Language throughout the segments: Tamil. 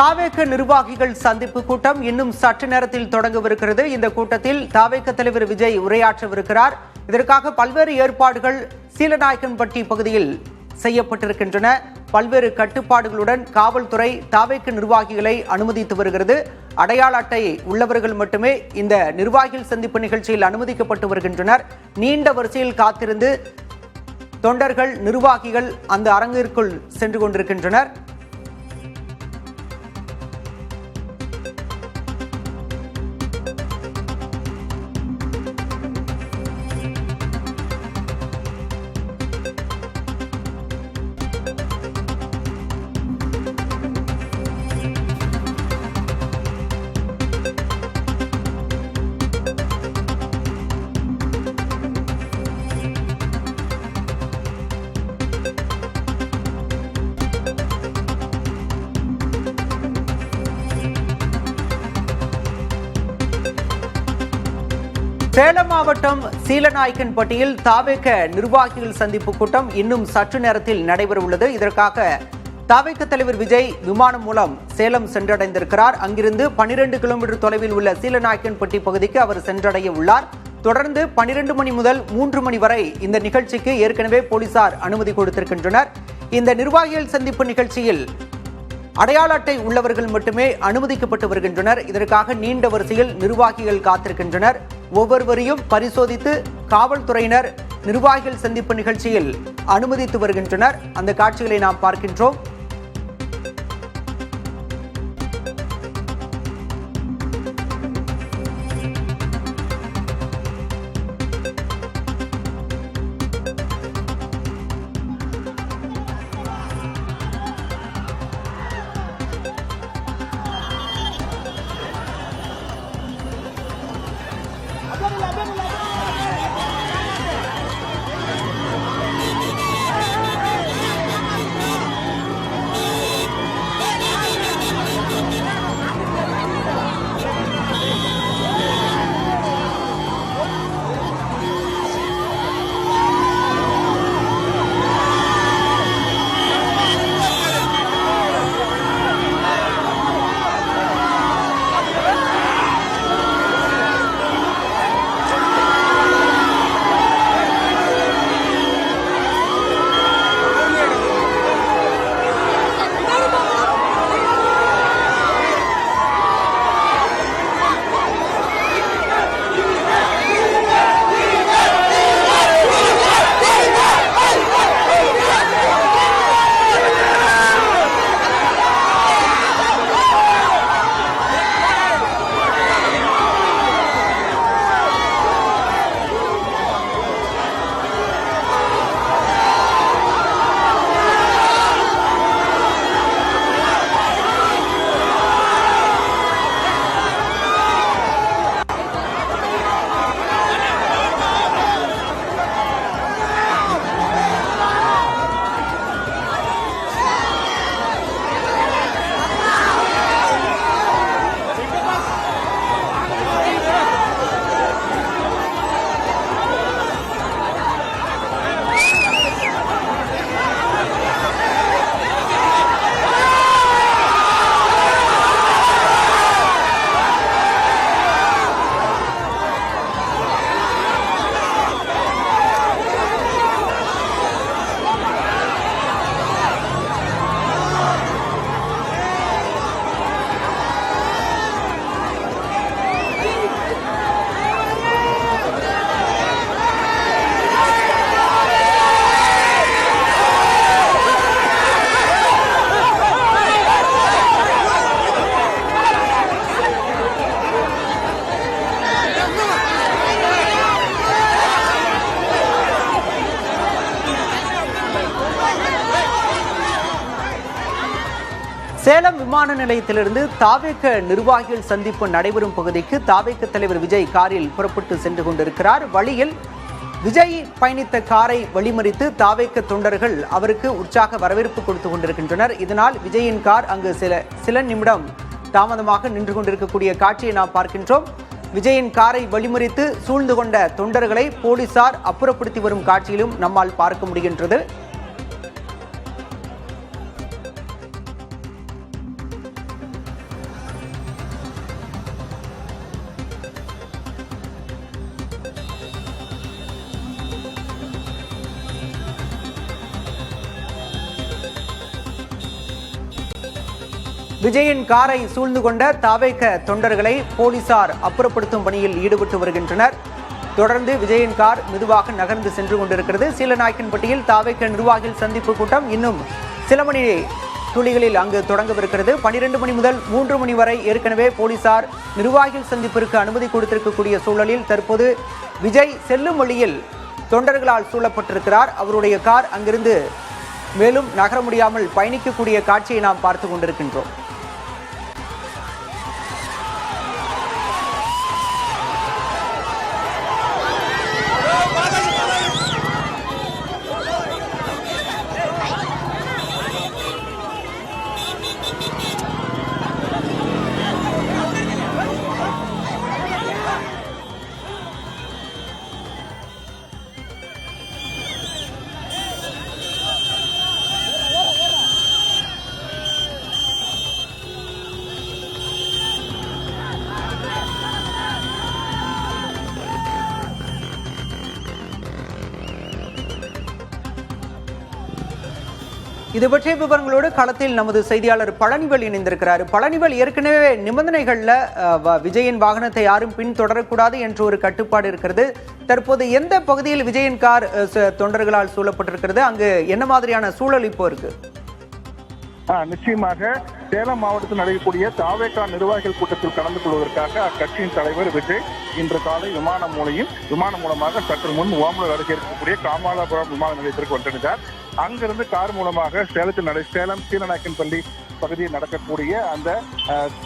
தாவேக நிர்வாகிகள் சந்திப்பு கூட்டம் இன்னும் சற்று நேரத்தில் தொடங்கவிருக்கிறது. இந்த கூட்டத்தில் தாவேக தலைவர் விஜய் உரையாற்றவிருக்கிறார். இதற்காக பல்வேறு ஏற்பாடுகள் சீலநாயக்கன்பட்டி பகுதியில் செய்யப்பட்டிருக்கின்றன. பல்வேறு கட்டுப்பாடுகளுடன் காவல்துறை தாவேக நிர்வாகிகளை அனுமதித்து வருகிறது. அடையாள அட்டை உள்ளவர்கள் மட்டுமே இந்த நிர்வாகிகள் சந்திப்பு நிகழ்ச்சியில் அனுமதிக்கப்பட்டு வருகின்றனர். நீண்ட வரிசையில் காத்திருந்து தொண்டர்கள் நிர்வாகிகள் அந்த அரங்கிற்குள் சென்று கொண்டிருக்கின்றனர். சேலம் மாவட்டம் சீலநாயக்கன்பட்டியில் தாவேக நிர்வாகிகள் சந்திப்பு கூட்டம் இன்னும் சற்று நேரத்தில் நடைபெற உள்ளது. இதற்காக தாவேக தலைவர் விஜய் விமானம் மூலம் சேலம் சென்றடைந்திருக்கிறார். அங்கிருந்து 12 கிலோமீட்டர் தொலைவில் உள்ள சீலநாயக்கன்பட்டி பகுதிக்கு அவர் சென்றடைய உள்ளார். தொடர்ந்து 12 மணி முதல் 3 மணி வரை இந்த நிகழ்ச்சிக்கு ஏற்கனவே போலீசார் அனுமதி கொடுத்திருக்கின்றனர். இந்த நிர்வாகிகள் சந்திப்பு நிகழ்ச்சியில் அடையாள அட்டை உள்ளவர்கள் மட்டுமே அனுமதிக்கப்பட்டு வருகின்றனர். இதற்காக நீண்ட வரிசையில் நிர்வாகிகள் காத்திருக்கின்றனர். ஒவ்வொருவரையும் பரிசோதித்து காவல்துறையினர் நிர்வாகிகள் சந்திப்பு நிகழ்ச்சியில் அனுமதித்து வருகின்றனர். அந்த காட்சிகளை நாம் பார்க்கின்றோம். சேலம் விமான நிலையத்திலிருந்து தாவேக நிர்வாகிகள் சந்திப்பு நடைபெறும் பகுதிக்கு தாவேக தலைவர் விஜய் காரில் புறப்பட்டு சென்று கொண்டிருக்கிறார். வழியில் விஜய் பயணித்த காரை வழிமறித்து தாவேக தொண்டர்கள் அவருக்கு உற்சாக வரவேற்பு கொடுத்து கொண்டிருக்கின்றனர். இதனால் விஜயின் கார் அங்கு சில நிமிடம் தாமதமாக நின்று கொண்டிருக்கக்கூடிய காட்சியை நாம் பார்க்கின்றோம். விஜயின் காரை வழிமறித்து சூழ்ந்து கொண்ட தொண்டர்களை போலீசார் அப்புறப்படுத்தி வரும் காட்சியிலும் நம்மால் பார்க்க முடிகின்றது. விஜயின் காரை சூழ்ந்து கொண்ட தாவேக தொண்டர்களை போலீசார் அப்புறப்படுத்தும் பணியில் ஈடுபட்டு வருகின்றனர். தொடர்ந்து விஜயின் கார் மெதுவாக நகர்ந்து சென்று கொண்டிருக்கிறது. சீலநாயக்கன்பட்டியில் தாவேக நிர்வாகிகள் சந்திப்பு கூட்டம் இன்னும் சில மணி துளிகளில் அங்கு தொடங்கவிருக்கிறது. 12 மணி முதல் 3 மணி வரை ஏற்கனவே போலீசார் நிர்வாகிகள் சந்திப்பிற்கு அனுமதி கொடுத்திருக்கக்கூடிய சூழலில் தற்போது விஜய் செல்லும் வழியில் தொண்டர்களால் சூழப்பட்டிருக்கிறார். அவருடைய கார் அங்கிருந்து மேலும் நகர முடியாமல் பயணிக்கக்கூடிய காட்சியை நாம் பார்த்து கொண்டிருக்கின்றோம். இது பற்றிய விவரங்களோடு களத்தில் நமது செய்தியாளர் பழனிவேல் இணைந்திருக்கிறார். பழனிவேல், ஏற்கனவே நிபந்தனைகள்ல விஜயின் வாகனத்தை யாரும் பின்தொடரக்கூடாது என்ற ஒரு கட்டுப்பாடு இருக்கிறது. தற்போது எந்த பகுதியில் விஜயின் கார் தொண்டர்களால் சூழப்பட்டிருக்கிறது? அங்கு என்ன மாதிரியான சூழல் இப்போ இருக்கு? நிச்சயமாக சேலம் மாவட்டத்தில் நடைபெறக்கூடிய தாவேகா நிர்வாகிகள் கூட்டத்தில் கலந்து கொள்வதற்காக அக்கட்சியின் தலைவர் விஜய் இன்று காலை விமானம் மூலமாக சற்று முன் ஓமலூர் அருகே இருக்கக்கூடிய காமாலாபுரம் விமான நிலையத்திற்கு வந்திருந்தார். அங்கிருந்து கார் மூலமாக சேலம் சீலநாயக்கன்பள்ளி பகுதியில் நடக்கக்கூடிய அந்த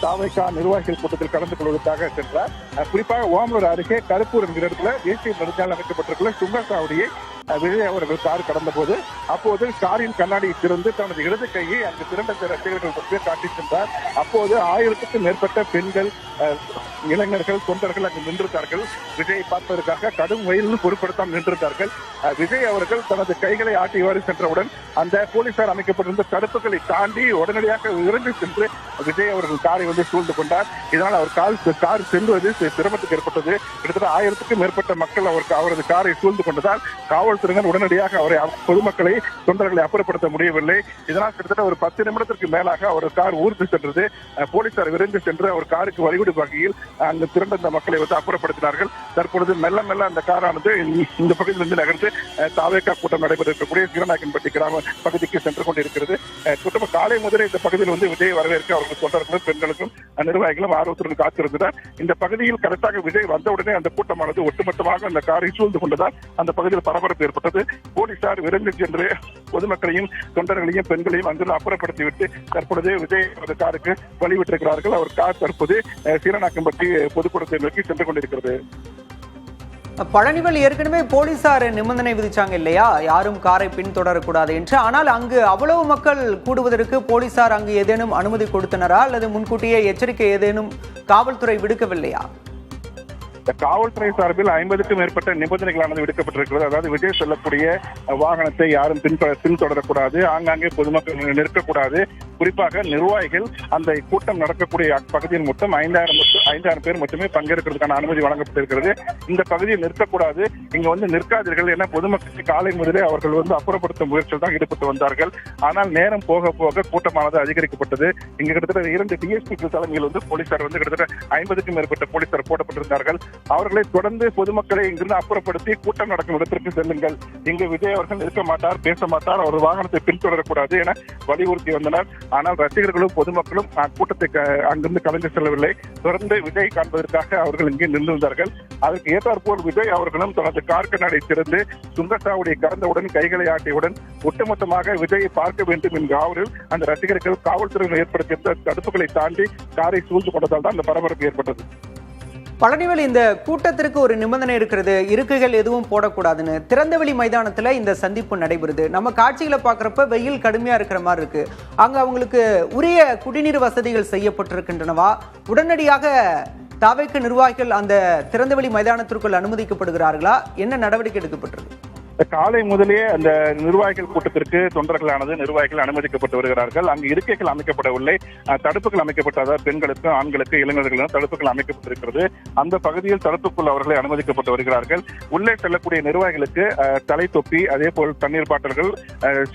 தாவேகா நிர்வாகிகள் கூட்டத்தில் கலந்து கொள்வதற்காக சென்றார். குறிப்பாக ஓமலூர் அருகே கருப்பூர் என்கிற இடத்துல தேசிய நெடுஞ்சாலை அமைக்கப்பட்டிருக்கிற சுங்கசாவடியை விஜய் அவர்கள் கார் கடந்த போது அப்போது காரின் கண்ணாடியை திறந்து தனது இடது கையை அங்கு திரண்ட ரசிகர்கள் பற்றி காட்டி சென்றார். அப்போது 1000க்கும் மேற்பட்ட பெண்கள், இளைஞர்கள், தொண்டர்கள் அங்கு நின்றிருந்தார்கள். விஜயை பார்ப்பதற்காக கடும் வெயிலும் பொருட்படுத்தாமல் நின்றிருந்தார்கள். விஜய் அவர்கள் தனது கைகளை ஆட்டியவாறு சென்றவுடன் அந்த போலீசார் அமைக்கப்பட்டிருந்த தடுப்புகளை தாண்டி உடனடியாக இறங்கி சென்று விஜய் அவர்கள் காரை சூழ்ந்து கொண்டார். இதனால் அவர் கார் செல்வது சிரமத்துக்கு ஏற்பட்டது. கிட்டத்தட்ட 1000க்கும் மேற்பட்ட மக்கள் அவரது காரை சூழ்ந்து கொண்டதால் காவல்துறையினர் உடனடியாக பொதுமக்களை, தொண்டர்களை அப்புறப்படுத்த முடியவில்லை. இதனால் கிட்டத்தட்ட ஒரு 10 நிமிடத்திற்கு மேலாக அவர் கார் ஊர்ந்து சென்றது. போலீசார் விரைந்து சென்று அவர் காருக்கு வழிவிடு வகையில் அங்கு திரண்ட மக்களை அப்புறப்படுத்தினார்கள். தற்பொழுது மெல்ல மெல்ல அந்த காரானது இந்த பகுதியிலிருந்து நகர்ந்து தாவேகா கூட்டம் நடைபெற இருக்கக்கூடிய சீலநாயக்கன்பட்டி கிராம பகுதிக்கு சென்று கொண்டிருக்கிறது. குடும்ப காலை முதலே இந்த பகுதியில் விஜய் வரவேற்க அவர்கள் தொண்டர்களும், பெண்களுக்கும், நிர்வாகிகளும் ஆர்வத்துடன் காத்திருந்தனர். இந்த பகுதியில் கரெக்டாக விஜய் வந்தவுடனே அந்த கூட்டமானது ஒட்டுமொத்தமாக அந்த காரை சூழ்ந்து கொண்டதால் அந்த பகுதியில் பரபரப்பு ஏற்பட்டது. போலீசார் விரைந்து சென்று பொதுமக்களையும், தொண்டர்களையும், பெண்களையும் அங்கிருந்து அப்புறப்படுத்திவிட்டு தற்பொழுது விஜய் காருக்கு வழிவிட்டிருக்கிறார்கள். அவர் கார் தற்போது சீலநாயக்கன்பட்டி பொதுக்கூடத்தை நோக்கி சென்று கொண்டிருக்கிறது. பழனிவேல், ஏற்கனவே போலீசார் நிபந்தனை விதிச்சாங்க இல்லையா, யாரும் காரை பின்தொடரக்கூடாது என்று. ஆனால் அங்கு அவ்வளவு மக்கள் கூடுவதற்கு போலீசார் அங்கு ஏதேனும் அனுமதி கொடுத்தனரா அல்லது முன்கூட்டியே எச்சரிக்கை ஏதேனும் காவல்துறை விடுக்கவில்லையா? காவல்துறை சார்பில் 50க்கும் மேற்பட்ட நிபந்தனைகளானது விடுக்கப்பட்டிருக்கிறது. அதாவது விஜய் செல்லக்கூடிய வாகனத்தை யாரும் பின்தொடரக்கூடாது, ஆங்காங்கே பொதுமக்கள் நிற்கக்கூடாது. குறிப்பாக நிர்வாகிகள் அந்த கூட்டம் நடக்கக்கூடிய பகுதியில் மொத்தம் 5000 பேர் மட்டுமே பங்கேற்கிறதுக்கான அனுமதி வழங்கப்பட்டிருக்கிறது. இந்த பகுதியில் நிற்கக்கூடாது, இங்க நிற்காதீர்கள் என பொதுமக்களுக்கு காலை முதலே அவர்கள் அப்புறப்படுத்தும் முயற்சியில் தான் ஈடுபட்டு வந்தார்கள். ஆனால் நேரம் போக போக கூட்டமானது அதிகரிக்கப்பட்டது. இங்க கிட்டத்தட்ட 2 டிஎஸ்பி தலைமையில் போலீசார் கிட்டத்தட்ட 50க்கும் மேற்பட்ட போலீசார் போடப்பட்டிருந்தார்கள். அவர்களை தொடர்ந்து பொதுமக்களை இங்கிருந்து அப்புறப்படுத்தி கூட்டம் நடக்கும் இடத்திற்கு செல்லுங்கள், இங்கு விஜய் அவர்கள் இருக்க மாட்டார், பேச மாட்டார், அவர் வாகனத்தை பின்தொடரக்கூடாது என வலியுறுத்தி வந்தனர். ஆனால் ரசிகர்களும் பொதுமக்களும் கூட்டத்தை அங்கிருந்து கலைந்து செல்லவில்லை. தொடர்ந்து விஜய் காண்பதற்காக அவர்கள் இங்கே நின்றிருந்தார்கள். அதற்கு ஏற்றாற்போல் விஜய் அவர்களும் தனது கார் கண்ணாடி திறந்து சுங்கசாவடியை கடந்தவுடன் கைகளை ஆட்டியவுடன் ஒட்டுமொத்தமாக விஜயை பார்க்க வேண்டும் என்ற ஆவலில் அந்த ரசிகர்கள் காவல்துறையினர் ஏற்படுத்தியிருந்த தடுப்புகளை தாண்டி காரை சூழ்ந்து கொண்டதால் தான் இந்த பரபரப்பு ஏற்பட்டது. பழனிவேல், இந்த கூட்டத்திற்கு ஒரு நிபந்தனை இருக்கிறது, இருக்கைகள் எதுவும் போடக்கூடாதுன்னு. திறந்தவெளி மைதானத்துல இந்த சந்திப்பு நடைபெறுது. நம்ம காட்சிகளை பார்க்குறப்ப வெயில் கடுமையா இருக்கிற மாதிரி இருக்கு. அங்க அவங்களுக்கு உரிய குடிநீர் வசதிகள் செய்யப்பட்டிருக்கின்றனவா? உடனடியாக தாவேகா நிர்வாகிகள் அந்த திறந்தவெளி மைதானத்திற்குள் அனுமதிக்கப்படுகிறார்களா? என்ன நடவடிக்கை எடுக்கப்பட்டிருக்கு? காலை முதலே அந்த நிர்வாகிகள் கூட்டத்திற்கு தொண்டர்களானது நிர்வாகிகள் அனுமதிக்கப்பட்டு வருகிறார்கள். அங்கு இருக்கைகள் அமைக்கப்படவில்லை, தடுப்புகள் அமைக்கப்பட்டதாக பெண்களுக்கு ஆண்களுக்கு இளைஞர்களும் தடுப்புகள் அமைக்கப்பட்டிருக்கிறது. அந்த பகுதியில் தடுப்புக்குள் அவர்களை அனுமதிக்கப்பட்டு வருகிறார்கள். உள்ளே செல்லக்கூடிய நிர்வாகிகளுக்கு தலை தொப்பி, அதே போல் தண்ணீர் பாட்டில்கள்,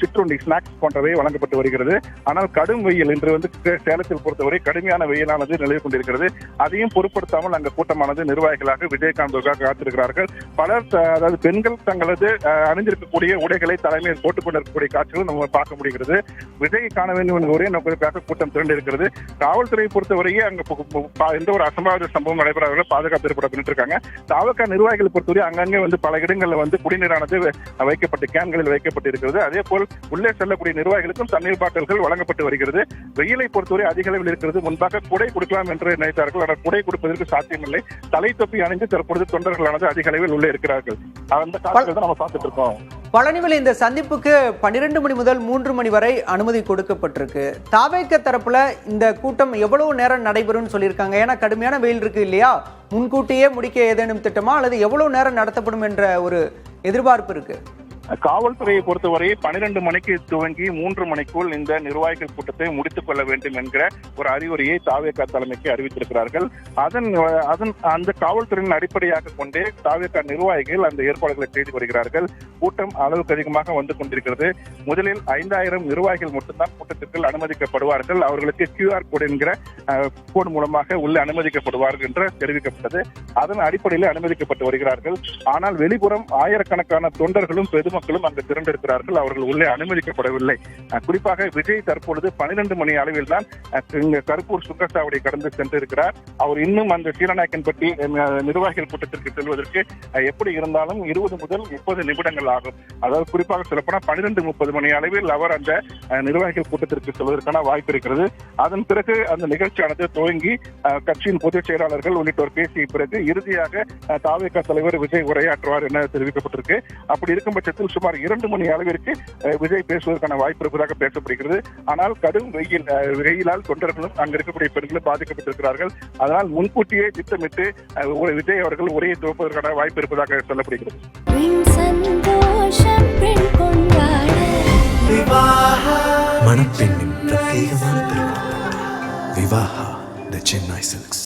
சிற்றுண்டி ஸ்நாக்ஸ் போன்றவை வழங்கப்பட்டு வருகிறது. ஆனால் கடும் வெயில் இன்று சேலத்தில் பொறுத்தவரை கடுமையான வெயிலானது நிலவி கொண்டிருக்கிறது. அதையும் பொருட்படுத்தாமல் அங்கு கூட்டமானது நிர்வாகிகளாக விஜயகாந்த் காத்திருக்கிறார்கள். பலர், அதாவது பெண்கள் தங்களது அணிந்திருக்கக்கூடிய உடைகளை தலைமையில் போட்டுக் கொண்டிருக்கக்கூடிய காட்சிகளும் நம்ம பார்க்க முடிகிறது. விஜயை காண வேண்டும் என்ற ஒரே நோக்கத்திற்காக கூட்டம் திரண்டிருக்கிறது. காவல்துறையை பொறுத்தவரையே அங்கு எந்த ஒரு அசம்பாவித சம்பவம் நடைபெறாத பாதுகாப்பு ஏற்பட்டு இருக்காங்க. தாவக நிர்வாகிகளை பொறுத்தவரை அங்கங்கே பல இடங்களில் குடிநீரானது வைக்கப்பட்டு கேன்களில் வைக்கப்பட்டு இருக்கிறது. அதே போல் உள்ளே செல்லக்கூடிய நிர்வாகிகளுக்கும் தண்ணீர் பாட்டில்கள் வழங்கப்பட்டு வருகிறது. வெயிலை பொறுத்தவரை அதிக அளவில் இருக்கிறது. முன்பாக குடை கொடுக்கலாம் என்று நினைத்தார்கள், ஆனால் குடை கொடுப்பதற்கு சாத்தியமில்லை. தலை தொப்பி அணிந்து தற்பொழுது தொண்டர்களானது அதிக அளவில் உள்ளே இருக்கிறார்கள். அந்த காட்சிகள் தான் நம்ம பார்த்துட்டு இருக்கோம். பழனிவில் இந்த சந்திப்புக்கு 12 மணி முதல் 3 மணி வரை அனுமதி கொடுக்கப்பட்டிருக்கு. தாவேக தரப்புல இந்த கூட்டம் எவ்வளவு நேரம் நடைபெறும் சொல்லியிருக்காங்க? ஏன்னா கடுமையான வெயில் இருக்கு இல்லையா? முன்கூட்டியே முடிக்க ஏதேனும் திட்டமா அல்லது எவ்வளவு நேரம் நடத்தப்படும் என்ற ஒரு எதிர்பார்ப்பு இருக்கு? காவல்துறையை பொறுத்தவரை 12 மணிக்கு துவங்கி 3 மணிக்குள் இந்த நிர்வாகிகள் கூட்டத்தை முடித்துக் கொள்ள வேண்டும் என்கிற ஒரு அறிவுரையை தாவேகா தலைமைக்கு அறிவித்திருக்கிறார்கள். அந்த காவல்துறையின் அடிப்படையாக கொண்டே தாவேகா நிர்வாகிகள் அந்த ஏற்பாடுகளை செய்து வருகிறார்கள். கூட்டம் அளவுக்கு அதிகமாக வந்து கொண்டிருக்கிறது. முதலில் 5000 நிர்வாகிகள் மட்டும்தான் கூட்டத்திற்கு அனுமதிக்கப்படுவார்கள். அவர்களுக்கு QR கோடு என்கிற கோடு மூலமாக உள்ள அனுமதிக்கப்படுவார்கள் என்று தெரிவிக்கப்பட்டது. அதன் அடிப்படையில் அனுமதிக்கப்பட்டு வருகிறார்கள். ஆனால் வெளிப்புறம் ஆயிரக்கணக்கான தொண்டர்களும் பொதுமக்களும் அங்கு திரண்டிருக்கிறார்கள். அவர்கள் உள்ளே அனுமதிக்கப்படவில்லை. குறிப்பாக விஜய் தற்பொழுது 12 மணி அளவில் தான் கருப்பூர் சுங்கச்சாவடி கடந்து சென்றிருக்கிறார். அவர் இன்னும் அந்த சீலநாயக்கன்பட்டி நிர்வாகிகள் கூட்டத்திற்கு செல்வதற்கு எப்படி இருந்தாலும் 20 முதல் 30 நிமிடங்கள் ஆகும். அதாவது குறிப்பாக சொல்லப்போனால் 12:30 மணி அளவில் அவர் அந்த நிர்வாகிகள் கூட்டத்திற்கு செல்வதற்கான வாய்ப்பு இருக்கிறது. அதன் பிறகு அந்த நிகழ்ச்சியானது துவங்கி கட்சியின் பொதுச் செயலாளர்கள் உள்ளிட்டோர் பேசிய பிறகு இறுதியாக தாவேகா தலைவர் விஜய் உரையாற்றுவார் என தெரிவிக்கப்பட்டிருக்கு. அப்படி இருக்கும் பட்சத்தில் சுமார் 2 மணி அளவிற்கு விஜய் பேசுவதற்கான வாய்ப்பு இருப்பதாக பேசப்படுகிறது. ஆனால் கடும் வெயிலால் தொண்டர்களும் அங்கு இருக்கக்கூடிய பெண்களும் பாதிக்கப்பட்டிருக்கிறார்கள். அதனால் முன்கூட்டியே திட்டமிட்டு விஜய் அவர்கள் உரையை துவப்பதற்கான வாய்ப்பு இருப்பதாக சொல்லப்படுகிறது. மணப்பெண்ணின் பிரத்யேகமான திருமணம் விவாஹா தி சென்னை சில்க்ஸ்.